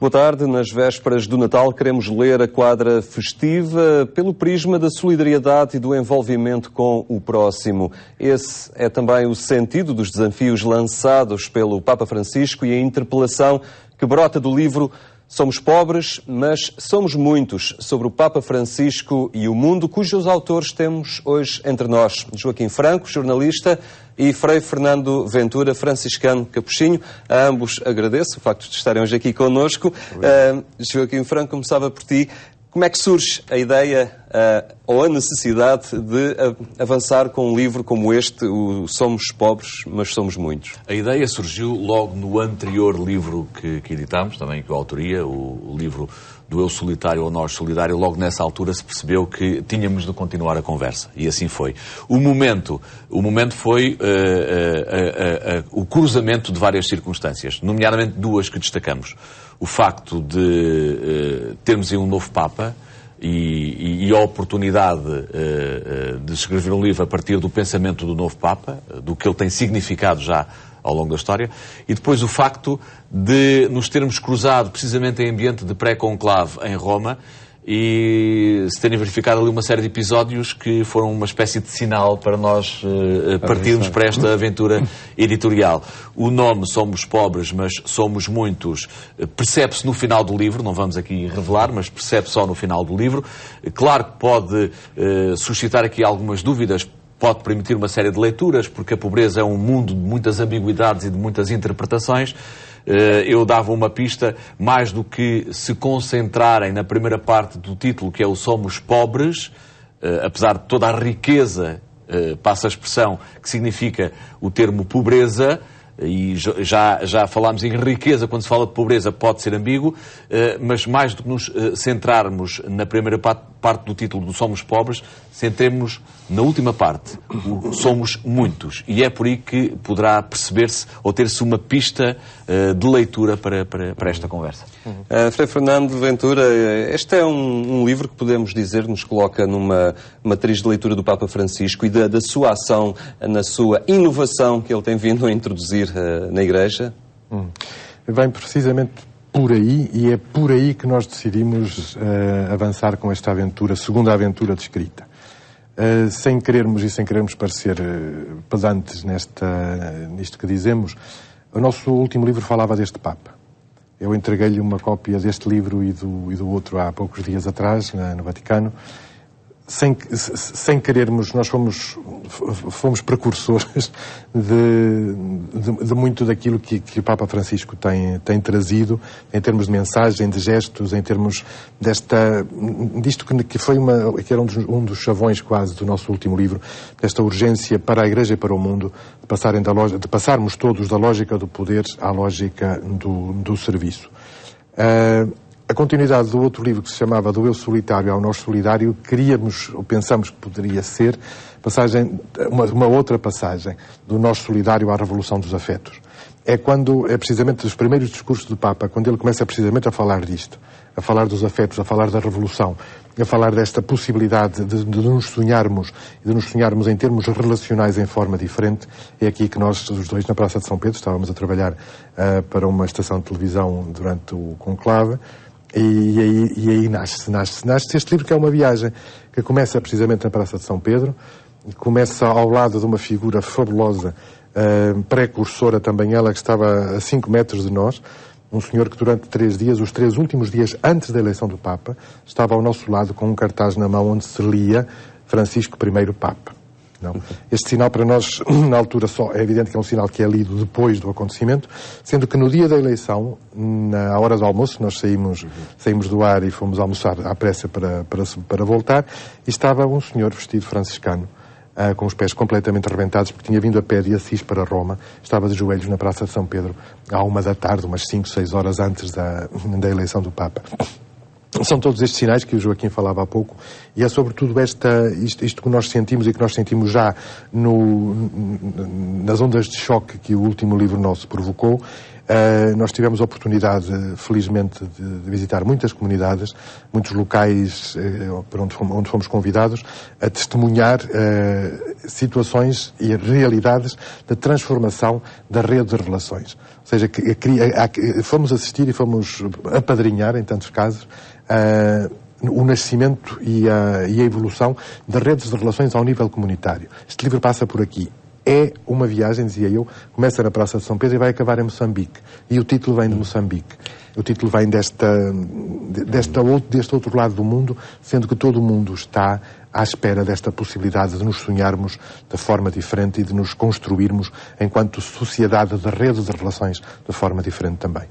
boa tarde. Nas vésperas do Natal queremos ler a quadra festiva pelo prisma da solidariedade e do envolvimento com o próximo. Esse é também o sentido dos desafios lançados pelo Papa Francisco e a interpelação que brota do livro Somos Pobres, mas Somos Muitos, sobre o Papa Francisco e o mundo, cujos autores temos hoje entre nós. Joaquim Franco, jornalista, e Frei Fernando Ventura, franciscano capuchinho. A ambos agradeço o facto de estarem hoje aqui connosco. Joaquim Franco, começava por ti. Como é que surge a ideia ou a necessidade de avançar com um livro como este, o Somos Pobres, mas Somos Muitos? A ideia surgiu logo no anterior livro que editámos, também com a autoria, o livro do Eu Solitário ao Nós Solidário. Logo nessa altura se percebeu que tínhamos de continuar a conversa, e assim foi. O momento foi o cruzamento de várias circunstâncias, nomeadamente duas que destacamos. O facto de termos aí um novo Papa e a oportunidade de escrever um livro a partir do pensamento do novo Papa, do que ele tem significado já ao longo da história, e depois o facto de nos termos cruzado precisamente em ambiente de pré-conclave em Roma e se terem verificado ali uma série de episódios que foram uma espécie de sinal para nós partirmos para esta aventura editorial. O nome Somos Pobres, mas Somos Muitos percebe-se no final do livro, não vamos aqui revelar, mas percebe-se só no final do livro. Claro que pode suscitar aqui algumas dúvidas, pode permitir uma série de leituras, porque a pobreza é um mundo de muitas ambiguidades e de muitas interpretações. Eu dava uma pista: mais do que se concentrarem na primeira parte do título, que é o Somos Pobres, apesar de toda a riqueza, passa a expressão, que significa o termo pobreza, e já falámos em riqueza, quando se fala de pobreza pode ser ambíguo, mas mais do que nos centrarmos na primeira parte do título do Somos Pobres, centremos-nos na última parte, o Somos Muitos, e é por aí que poderá perceber-se ou ter-se uma pista de leitura para esta conversa. Frei Fernando Ventura, este é um livro que podemos dizer nos coloca numa matriz de leitura do Papa Francisco e da sua ação, na sua inovação que ele tem vindo a introduzir na Igreja? Vem precisamente por aí, e é por aí que nós decidimos avançar com esta aventura, segunda aventura de escrita. Sem querermos parecer pedantes nisto que dizemos, o nosso último livro falava deste Papa. Eu entreguei-lhe uma cópia deste livro e do outro há poucos dias atrás, no Vaticano. Sem querermos, nós fomos precursores de muito daquilo que o Papa Francisco tem trazido, em termos de mensagem, de gestos, em termos disto que era um dos chavões quase do nosso último livro, desta urgência para a Igreja e para o mundo, de passarmos todos da lógica do poder à lógica do serviço. A continuidade do outro livro, que se chamava Do Eu Solitário ao Nós Solidário, pensamos que poderia ser uma outra passagem do Nós Solidário à Revolução dos Afetos. É precisamente dos primeiros discursos do Papa, quando ele começa precisamente a falar disto, a falar dos afetos, a falar da revolução, a falar desta possibilidade de nos sonharmos em termos relacionais em forma diferente. É aqui que nós, os dois, na Praça de São Pedro, estávamos a trabalhar para uma estação de televisão durante o conclave. E aí nasce este livro, que é uma viagem que começa precisamente na Praça de São Pedro, começa ao lado de uma figura fabulosa, precursora também ela, que estava a 5 metros de nós, um senhor que durante 3 dias, os 3 últimos dias antes da eleição do Papa, estava ao nosso lado com um cartaz na mão onde se lia Francisco I Papa. Não. Este sinal para nós, na altura, só é evidente que é um sinal que é lido depois do acontecimento, sendo que no dia da eleição, na hora do almoço, nós saímos do ar e fomos almoçar à pressa para voltar, e estava um senhor vestido franciscano, com os pés completamente arrebentados, porque tinha vindo a pé de Assis para Roma, estava de joelhos na Praça de São Pedro, à 1 da tarde, umas 5, 6 horas antes da eleição do Papa. São todos estes sinais que o Joaquim falava há pouco, e é sobretudo isto que nós sentimos e que nós sentimos já nas ondas de choque que o último livro nosso provocou, Nós tivemos a oportunidade, felizmente, de visitar muitas comunidades, muitos locais onde fomos convidados a testemunhar situações e realidades da transformação da rede de relações. Ou seja, fomos assistir e fomos apadrinhar, em tantos casos, o nascimento e a evolução das redes de relações ao nível comunitário. Este livro passa por aqui. É uma viagem, dizia eu, começa na Praça de São Pedro e vai acabar em Moçambique. E o título vem de Moçambique. O título vem deste outro lado do mundo, sendo que todo o mundo está à espera desta possibilidade de nos sonharmos de forma diferente e de nos construirmos enquanto sociedade de rede de relações de forma diferente também.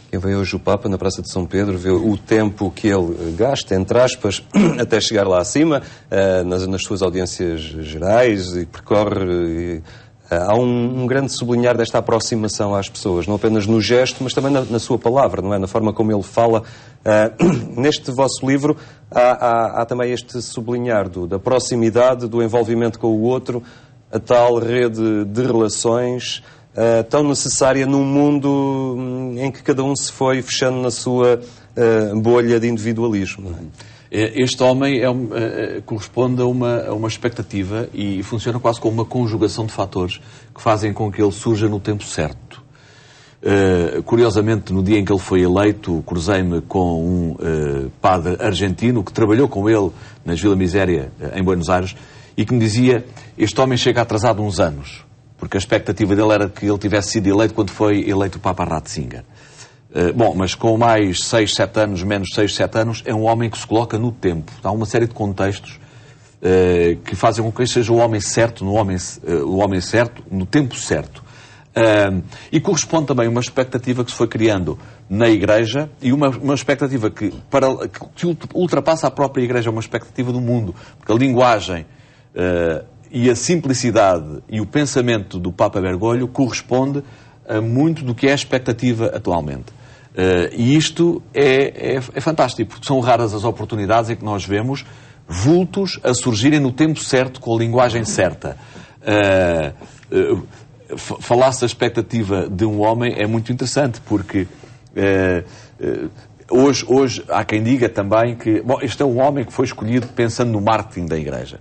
Quem vê hoje o Papa na Praça de São Pedro vê o tempo que ele gasta, entre aspas, até chegar lá acima, nas suas audiências gerais, e percorre... há um grande sublinhar desta aproximação às pessoas, não apenas no gesto, mas também na sua palavra, não é? Na forma como ele fala. Neste vosso livro há também este sublinhar da proximidade, do envolvimento com o outro, a tal rede de relações... tão necessária num mundo em que cada um se foi fechando na sua bolha de individualismo. Este homem corresponde a uma expectativa e funciona quase como uma conjugação de fatores que fazem com que ele surja no tempo certo. Curiosamente, no dia em que ele foi eleito, cruzei-me com um padre argentino que trabalhou com ele na Vila Miséria, em Buenos Aires, e que me dizia: este homem chega atrasado uns anos, porque a expectativa dele era que ele tivesse sido eleito quando foi eleito o Papa Ratzinger. Mas com mais 6, 7 anos, menos 6, 7 anos, é um homem que se coloca no tempo. Há uma série de contextos que fazem com que ele seja o homem certo, o homem certo, no tempo certo. E corresponde também a uma expectativa que se foi criando na Igreja e uma expectativa que ultrapassa a própria Igreja, uma expectativa do mundo. Porque a linguagem... e a simplicidade e o pensamento do Papa Bergoglio corresponde a muito do que é a expectativa atualmente. E isto é fantástico, porque são raras as oportunidades em que nós vemos vultos a surgirem no tempo certo, com a linguagem certa. Falar-se da expectativa de um homem é muito interessante, porque hoje há quem diga também que este é um homem que foi escolhido pensando no marketing da Igreja.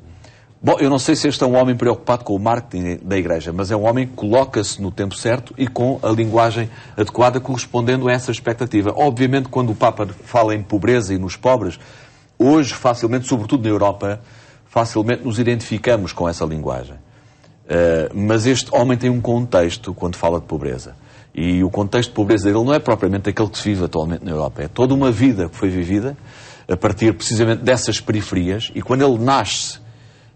Eu não sei se este é um homem preocupado com o marketing da Igreja, mas é um homem que coloca-se no tempo certo e com a linguagem adequada, correspondendo a essa expectativa. Obviamente, quando o Papa fala em pobreza e nos pobres, hoje, facilmente, sobretudo na Europa, facilmente nos identificamos com essa linguagem. Mas este homem tem um contexto quando fala de pobreza. E o contexto de pobreza dele não é propriamente aquele que se vive atualmente na Europa. É toda uma vida que foi vivida a partir, precisamente, dessas periferias. E quando ele nasce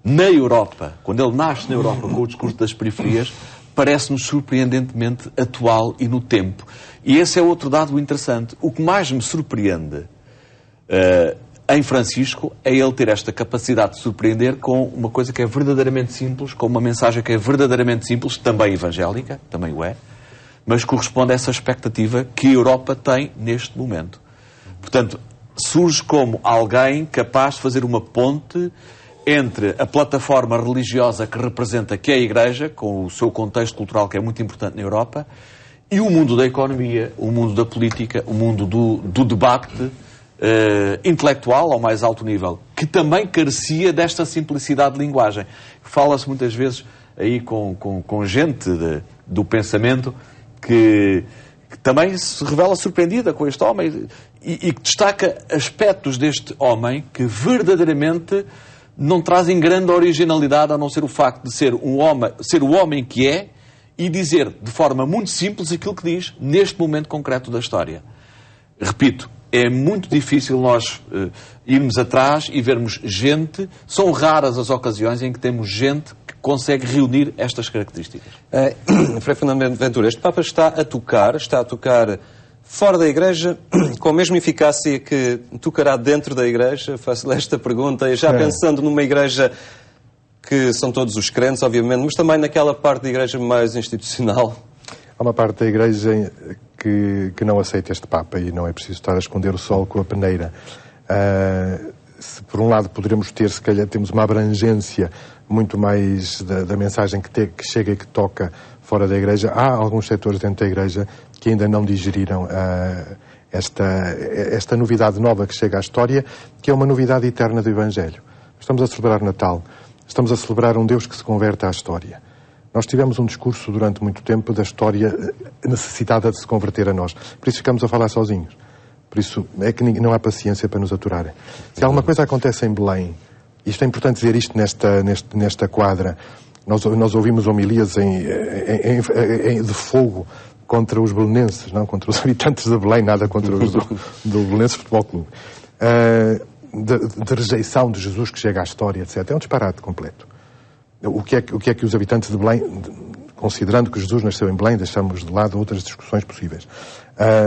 na Europa, com o discurso das periferias, parece-nos surpreendentemente atual e no tempo. E esse é outro dado interessante. O que mais me surpreende em Francisco é ele ter esta capacidade de surpreender com uma coisa que é verdadeiramente simples, com uma mensagem que é verdadeiramente simples, também evangélica, também o é, mas corresponde a essa expectativa que a Europa tem neste momento. Portanto, surge como alguém capaz de fazer uma ponte entre a plataforma religiosa que representa, que é a Igreja, com o seu contexto cultural que é muito importante na Europa, e o mundo da economia, o mundo da política, o mundo do debate intelectual ao mais alto nível, que também carecia desta simplicidade de linguagem. Fala-se muitas vezes aí com gente do pensamento que também se revela surpreendida com este homem e que destaca aspectos deste homem que verdadeiramente não trazem grande originalidade, a não ser o facto de ser o homem que é e dizer de forma muito simples aquilo que diz neste momento concreto da história. Repito, é muito difícil nós irmos atrás e vermos gente, são raras as ocasiões em que temos gente que consegue reunir estas características. Frei Fernando Ventura, este Papa está a tocar fora da Igreja, com a mesma eficácia que tocará dentro da Igreja? Faço-lhe esta pergunta, e já pensando numa Igreja que são todos os crentes, obviamente, mas também naquela parte da Igreja mais institucional. Há uma parte da Igreja que não aceita este Papa e não é preciso estar a esconder o sol com a peneira. se por um lado poderemos ter, se calhar temos uma abrangência muito mais da mensagem que chega e que toca fora da Igreja, há alguns setores dentro da Igreja que ainda não digeriram esta novidade nova que chega à história, que é uma novidade eterna do Evangelho. Estamos a celebrar Natal, estamos a celebrar um Deus que se converte à história. Nós tivemos um discurso durante muito tempo da história necessitada de se converter a nós. Por isso ficamos a falar sozinhos. Por isso é que não há paciência para nos aturarem. Se alguma coisa acontece em Belém, isto é importante dizer isto nesta quadra, nós ouvimos homilias de fogo contra os belenenses, não contra os habitantes de Belém, nada contra os do Belenenses Futebol Clube. De rejeição de Jesus que chega à história, etc. É um disparate completo. O que é que os habitantes de Belém, considerando que Jesus nasceu em Belém, deixamos de lado outras discussões possíveis.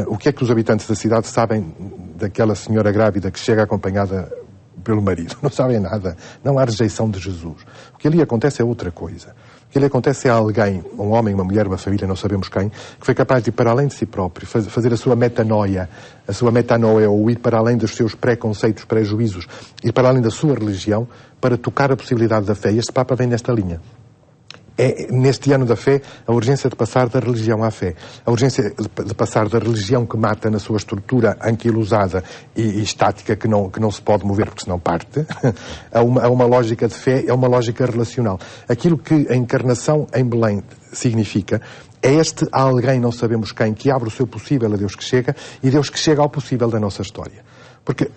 O que é que os habitantes da cidade sabem daquela senhora grávida que chega acompanhada pelo marido? Não sabem nada. Não há rejeição de Jesus. O que ali acontece é outra coisa. O que ali acontece é alguém, um homem, uma mulher, uma família, não sabemos quem, que foi capaz de ir para além de si próprio, fazer a sua metanoia, ou ir para além dos seus preconceitos, prejuízos, ir para além da sua religião, para tocar a possibilidade da fé. E este Papa vem nesta linha. É, neste ano da fé, a urgência de passar da religião à fé. A urgência de passar da religião que mata na sua estrutura anquilosada e estática que não se pode mover porque senão parte, a uma lógica de fé, é uma lógica relacional. Aquilo que a encarnação em Belém significa é este alguém, não sabemos quem, que abre o seu possível a Deus que chega e Deus que chega ao possível da nossa história. Porque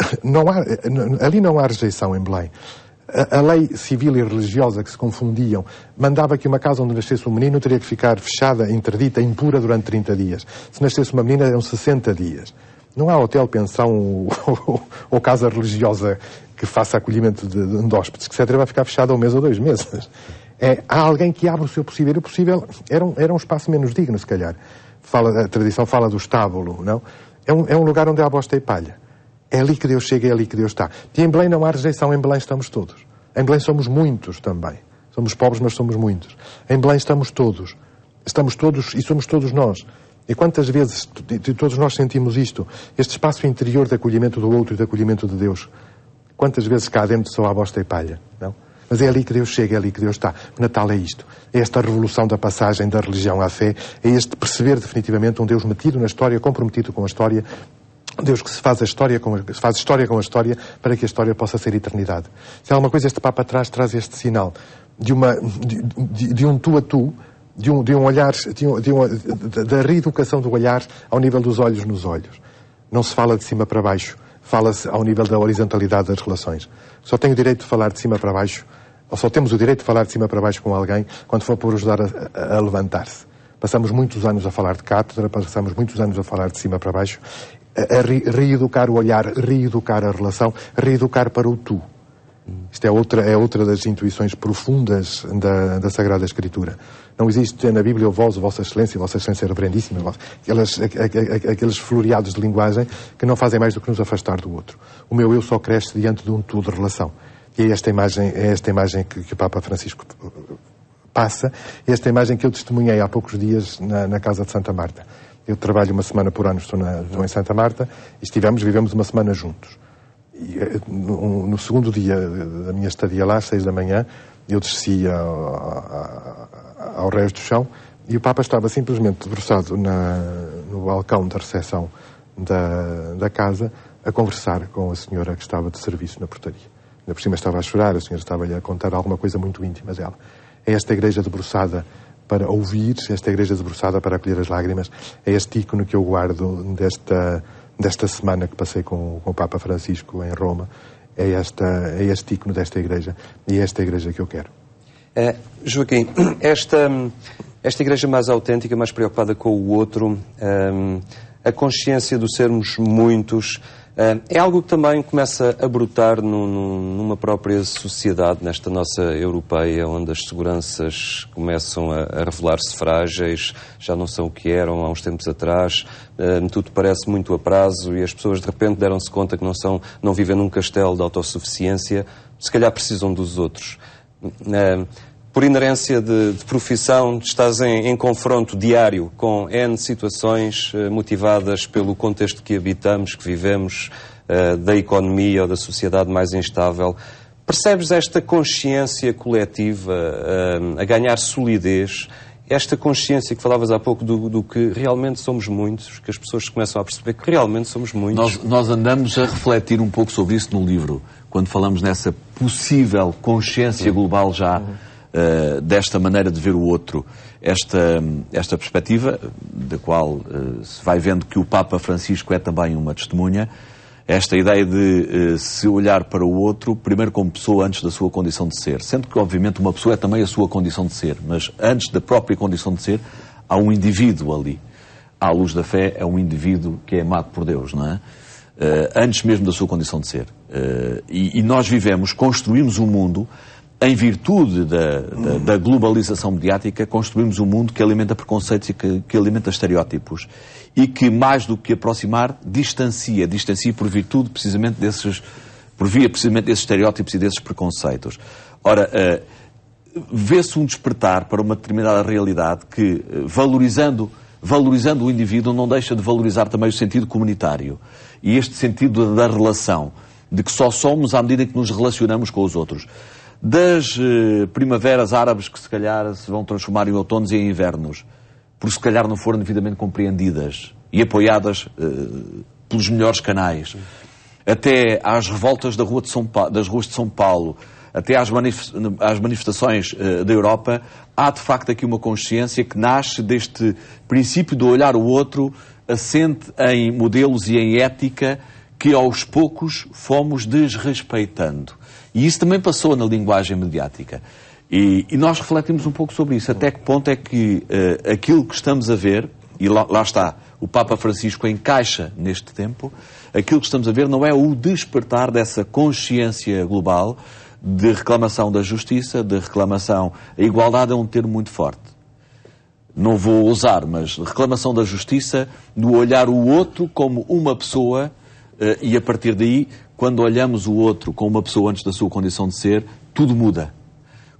ali não há rejeição em Belém. A lei civil e religiosa que se confundiam mandava que uma casa onde nascesse um menino teria que ficar fechada, interdita, impura durante 30 dias. Se nascesse uma menina eram 60 dias. Não há hotel, pensão ou casa religiosa que faça acolhimento de hóspedes, que etc. vai ficar fechada 1 mês ou 2 meses. Há alguém que abre o seu possível. E o possível era um espaço menos digno, se calhar. A tradição fala do estábulo, não? É um lugar onde há bosta e palha. É ali que Deus chega, é ali que Deus está. E em Belém não há rejeição, em Belém estamos todos. Em Belém somos muitos também. Somos pobres, mas somos muitos. Em Belém estamos todos. Estamos todos e somos todos nós. E quantas vezes todos nós sentimos isto? Este espaço interior de acolhimento do outro e de acolhimento de Deus. Quantas vezes cá dentro só há bosta e palha, não? Mas é ali que Deus chega, é ali que Deus está. O Natal é isto. É esta revolução da passagem da religião à fé. É este perceber definitivamente um Deus metido na história, comprometido com a história. Deus que se faz história com a história para que a história possa ser eternidade. Se há alguma coisa este Papa traz este sinal de um tu a tu, de um olhar, da reeducação do olhar ao nível dos olhos nos olhos. Não se fala de cima para baixo, fala-se ao nível da horizontalidade das relações. Só tenho o direito de falar de cima para baixo, ou só temos o direito de falar de cima para baixo com alguém quando for por ajudar a levantar-se. Passamos muitos anos a falar de cátedra, passamos muitos anos a falar de cima para baixo, a reeducar o olhar, reeducar a relação, reeducar para o tu. Isto é outra das intuições profundas da Sagrada Escritura. Não existe na Bíblia o vós, Vossa Excelência é reverendíssima, aqueles floreados de linguagem que não fazem mais do que nos afastar do outro. O meu eu só cresce diante de um tu de relação. E é esta imagem que o Papa Francisco passa, é esta imagem que eu testemunhei há poucos dias na Casa de Santa Marta. Eu trabalho uma semana por ano, estou em Santa Marta, e vivemos uma semana juntos. E, no segundo dia da minha estadia lá, às 6 da manhã, eu desci ao rés do chão e o Papa estava simplesmente debruçado no balcão da recepção da casa a conversar com a senhora que estava de serviço na portaria. Ainda por cima estava a chorar, a senhora estava-lhe a contar alguma coisa muito íntima dela. É esta igreja debruçada para ouvir, esta igreja debruçada para acolher as lágrimas, é este ícone que eu guardo desta semana que passei com o Papa Francisco em Roma. É este ícone desta igreja, e é esta igreja que eu quero. Joaquim, esta igreja mais autêntica, mais preocupada com o outro, a consciência de sermos muitos, é algo que também começa a brotar numa própria sociedade, nesta nossa europeia, onde as seguranças começam a revelar-se frágeis, já não são o que eram há uns tempos atrás, tudo parece muito a prazo e as pessoas de repente deram-se conta que não vivem num castelo de autossuficiência, se calhar precisam dos outros. Por inerência de profissão, estás em confronto diário com N situações motivadas pelo contexto que habitamos, que vivemos. da economia ou da sociedade mais instável. Percebes esta consciência coletiva a ganhar solidez? Esta consciência que falavas há pouco do que realmente somos muitos, que as pessoas começam a perceber que realmente somos muitos. Nós andamos a refletir um pouco sobre isso no livro, quando falamos nessa possível consciência global já desta maneira de ver o outro. Esta perspectiva, da qual se vai vendo que o Papa Francisco é também uma testemunha, esta ideia de se olhar para o outro, primeiro como pessoa, antes da sua condição de ser. Sendo que, obviamente, uma pessoa é também a sua condição de ser, mas antes da própria condição de ser, há um indivíduo ali. À luz da fé, é um indivíduo que é amado por Deus, não é? Antes mesmo da sua condição de ser. E nós vivemos, construímos um mundo, em virtude da globalização mediática, construímos um mundo que alimenta preconceitos e que alimenta estereótipos. E que, mais do que aproximar, distancia por virtude precisamente por via precisamente desses estereótipos e desses preconceitos. Ora, vê-se um despertar para uma determinada realidade que, valorizando o indivíduo, não deixa de valorizar também o sentido comunitário. E este sentido da relação, de que só somos à medida que nos relacionamos com os outros. Das primaveras árabes que se calhar se vão transformar em outonos e em invernos, por se calhar não foram devidamente compreendidas e apoiadas pelos melhores canais, até às revoltas das ruas de São Paulo, até às manifestações da Europa, há de facto aqui uma consciência que nasce deste princípio de olhar o outro assente em modelos e em ética que aos poucos fomos desrespeitando. E isso também passou na linguagem mediática. E nós refletimos um pouco sobre isso. Até que ponto é que aquilo que estamos a ver, e lá está, o Papa Francisco encaixa neste tempo, aquilo que estamos a ver não é o despertar dessa consciência global de reclamação da justiça, de reclamação... A igualdade é um termo muito forte. Não vou usar, mas reclamação da justiça, no olhar o outro como uma pessoa, e a partir daí, quando olhamos o outro como uma pessoa antes da sua condição de ser, tudo muda.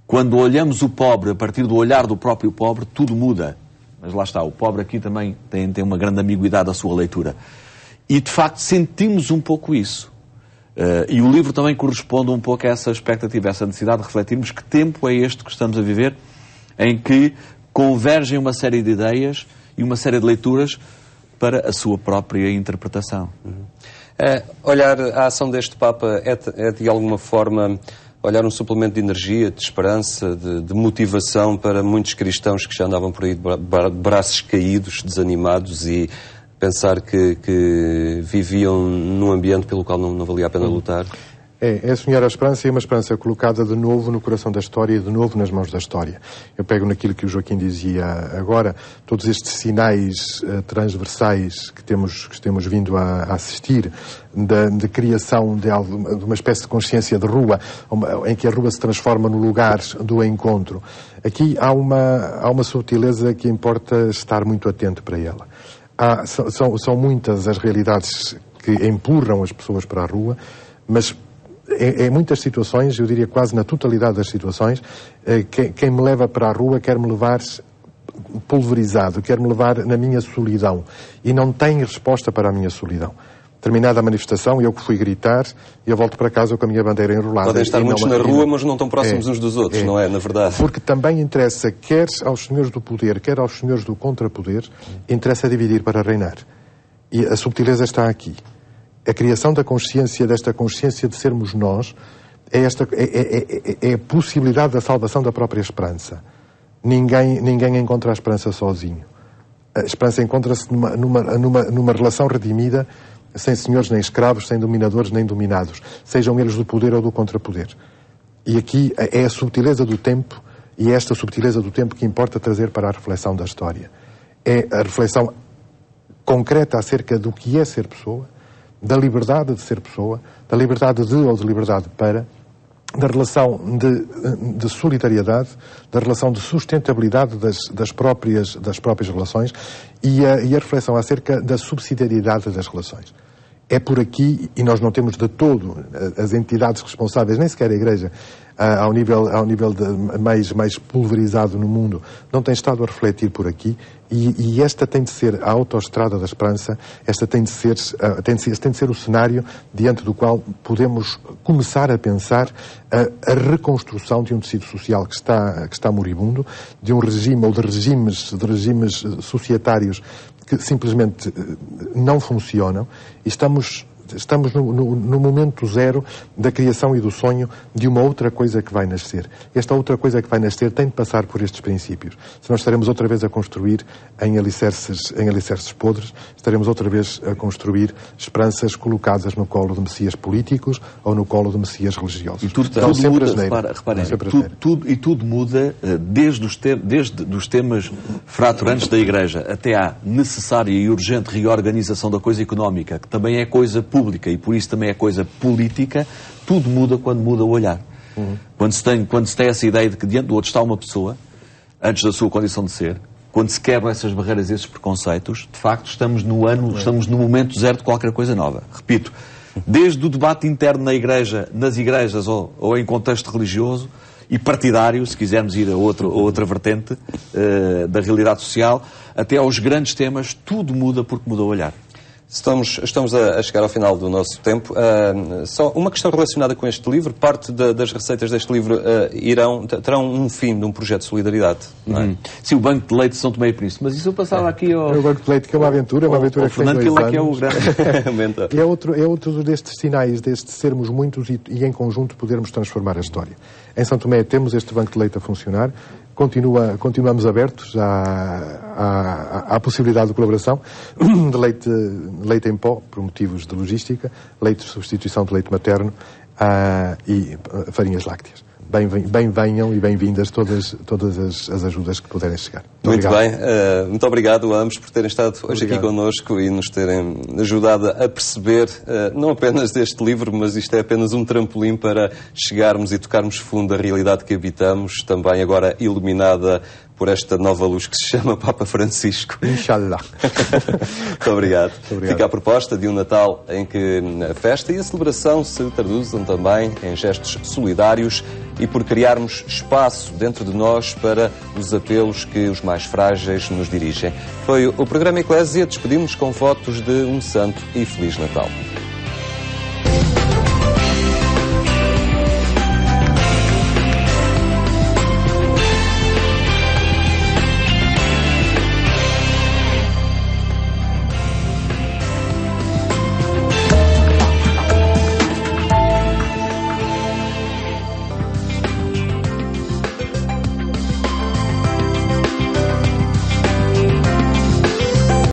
Quando olhamos o pobre a partir do olhar do próprio pobre, tudo muda. Mas lá está, o pobre aqui também tem uma grande ambiguidade à sua leitura. E, de facto, sentimos um pouco isso. E o livro também corresponde um pouco a essa expectativa, a essa necessidade de refletirmos que tempo é este que estamos a viver, em que convergem uma série de ideias e uma série de leituras para a sua própria interpretação. Olhar a ação deste Papa é de alguma forma... olhar um suplemento de energia, de esperança, de motivação para muitos cristãos que já andavam por aí de braços caídos, desanimados e pensar que viviam num ambiente pelo qual não valia a pena lutar? É sonhar a esperança e uma esperança colocada de novo no coração da história e de novo nas mãos da história. Eu pego naquilo que o Joaquim dizia agora, todos estes sinais transversais que temos vindo a assistir, de criação de uma espécie de consciência de rua, em que a rua se transforma no lugar do encontro. Aqui há uma subtileza que importa estar muito atento para ela. São muitas as realidades que empurram as pessoas para a rua, mas em muitas situações, eu diria quase na totalidade das situações, quem me leva para a rua quer me levar pulverizado, quer me levar na minha solidão. E não tem resposta para a minha solidão. Terminada a manifestação, eu que fui gritar, eu volto para casa com a minha bandeira enrolada. Podem estar muitos na rua, mas não estão próximos uns dos outros, não é? Na verdade. Porque também interessa, quer aos senhores do poder, quer aos senhores do contrapoder, interessa dividir para reinar. E a subtileza está aqui. A criação da consciência, desta consciência de sermos nós, é a possibilidade da salvação da própria esperança. Ninguém encontra a esperança sozinho. A esperança encontra-se numa relação redimida, sem senhores nem escravos, sem dominadores nem dominados, sejam eles do poder ou do contrapoder. E aqui é a subtileza do tempo, e é esta subtileza do tempo que importa trazer para a reflexão da história. É a reflexão concreta acerca do que é ser pessoa, da liberdade de ser pessoa, da liberdade de ou de liberdade para, da relação de solidariedade, da relação de sustentabilidade das próprias relações e a reflexão acerca da subsidiariedade das relações. É por aqui, e nós não temos de todo as entidades responsáveis, nem sequer a Igreja, ao nível mais pulverizado no mundo, não tem estado a refletir por aqui, e esta tem de ser a autoestrada da esperança, esta tem de ser o cenário diante do qual podemos começar a pensar a reconstrução de um tecido social que está moribundo, de um regime ou de regimes societários que simplesmente não funcionam, e estamos no momento zero da criação e do sonho de uma outra coisa que vai nascer. Esta outra coisa que vai nascer tem de passar por estes princípios. Se nós estaremos outra vez a construir em alicerces podres, estaremos outra vez a construir esperanças colocadas no colo de messias políticos ou no colo de messias religiosos. E tudo muda, reparem, tudo muda desde os temas fraturantes da Igreja até à necessária e urgente reorganização da coisa económica, que também é coisa pública e por isso também é coisa política. Tudo muda quando muda o olhar. Quando se tem essa ideia de que diante do outro está uma pessoa, antes da sua condição de ser, quando se quebram essas barreiras, esses preconceitos, de facto estamos no momento zero de qualquer coisa nova. Repito, desde o debate interno nas igrejas ou em contexto religioso e partidário, se quisermos ir a outra vertente da realidade social, até aos grandes temas, tudo muda porque muda o olhar. Estamos a chegar ao final do nosso tempo. Só uma questão relacionada com este livro. Parte das receitas deste livro terão um fim de um projeto de solidariedade, não é? Sim, o Banco de Leite de São Tomé e Príncipe. Mas isso eu passava aqui ao... O Banco de Leite, que é uma aventura que Fernando, tem 2 anos. Que é o grande... é outro destes sinais, deste sermos muitos e em conjunto podermos transformar a história. Em São Tomé temos este Banco de Leite a funcionar. Continuamos abertos à possibilidade de colaboração de leite em pó, por motivos de logística, leite de substituição de leite materno e farinhas lácteas. Bem venham e bem-vindas todas as ajudas que puderem chegar. Muito bem. Muito obrigado a ambos por terem estado hoje aqui connosco e nos terem ajudado a perceber, não apenas deste livro, mas isto é apenas um trampolim para chegarmos e tocarmos fundo a realidade que habitamos, também agora iluminada por esta nova luz que se chama Papa Francisco. Inshallah. Muito obrigado. Fica a proposta de um Natal em que a festa e a celebração se traduzam também em gestos solidários e por criarmos espaço dentro de nós para os apelos que os mais frágeis nos dirigem. Foi o programa Eclésia. Despedimos com votos de um santo e feliz Natal.